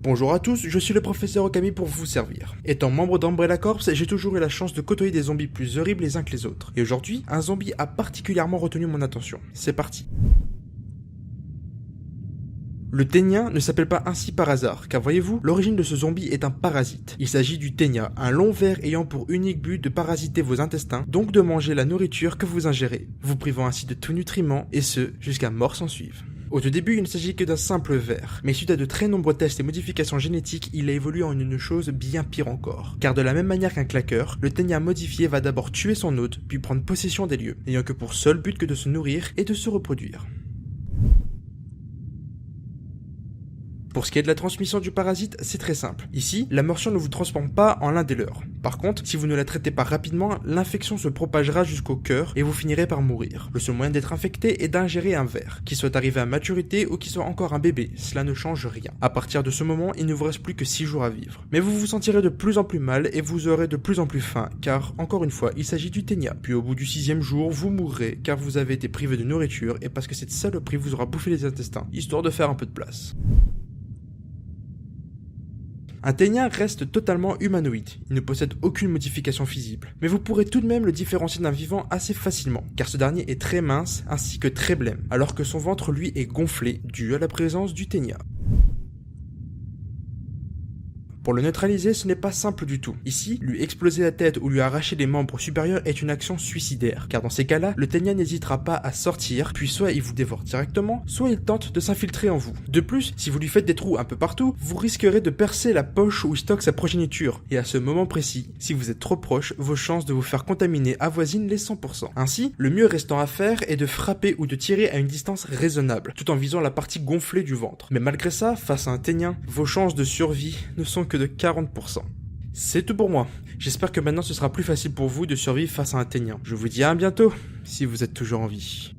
Bonjour à tous, je suis le professeur Okami pour vous servir. Étant membre d'Umbrella Corps, j'ai toujours eu la chance de côtoyer des zombies plus horribles les uns que les autres. Et aujourd'hui, un zombie a particulièrement retenu mon attention. C'est parti. Le ténia ne s'appelle pas ainsi par hasard, car voyez-vous, l'origine de ce zombie est un parasite. Il s'agit du ténia, un long ver ayant pour unique but de parasiter vos intestins, donc de manger la nourriture que vous ingérez, vous privant ainsi de tout nutriment, et ce, jusqu'à mort s'en suive. Au tout début, il ne s'agit que d'un simple ver, mais suite à de très nombreux tests et modifications génétiques, il a évolué en une chose bien pire encore. Car de la même manière qu'un claqueur, le ténia modifié va d'abord tuer son hôte, puis prendre possession des lieux, n'ayant que pour seul but que de se nourrir et de se reproduire. Pour ce qui est de la transmission du parasite, c'est très simple. Ici, la morsure ne vous transforme pas en l'un des leurs. Par contre, si vous ne la traitez pas rapidement, l'infection se propagera jusqu'au cœur et vous finirez par mourir. Le seul moyen d'être infecté est d'ingérer un ver, qu'il soit arrivé à maturité ou qu'il soit encore un bébé, cela ne change rien. À partir de ce moment, il ne vous reste plus que 6 jours à vivre. Mais vous vous sentirez de plus en plus mal et vous aurez de plus en plus faim, car, encore une fois, il s'agit du ténia. Puis au bout du 6e jour, vous mourrez, car vous avez été privé de nourriture et parce que cette saloperie vous aura bouffé les intestins, histoire de faire un peu de place. Un ténia reste totalement humanoïde, il ne possède aucune modification visible, mais vous pourrez tout de même le différencier d'un vivant assez facilement, car ce dernier est très mince ainsi que très blême, alors que son ventre lui est gonflé, dû à la présence du ténia. Pour le neutraliser, ce n'est pas simple du tout. Ici, lui exploser la tête ou lui arracher les membres supérieurs est une action suicidaire, car dans ces cas-là, le ténia n'hésitera pas à sortir, puis soit il vous dévore directement, soit il tente de s'infiltrer en vous. De plus, si vous lui faites des trous un peu partout, vous risquerez de percer la poche où stocke sa progéniture, et à ce moment précis, si vous êtes trop proche, vos chances de vous faire contaminer avoisinent les 100%. Ainsi, le mieux restant à faire est de frapper ou de tirer à une distance raisonnable, tout en visant la partie gonflée du ventre. Mais malgré ça, face à un ténia, vos chances de survie ne sont que de 40%. C'est tout pour moi. J'espère que maintenant ce sera plus facile pour vous de survivre face à un ténia. Je vous dis à bientôt, si vous êtes toujours en vie.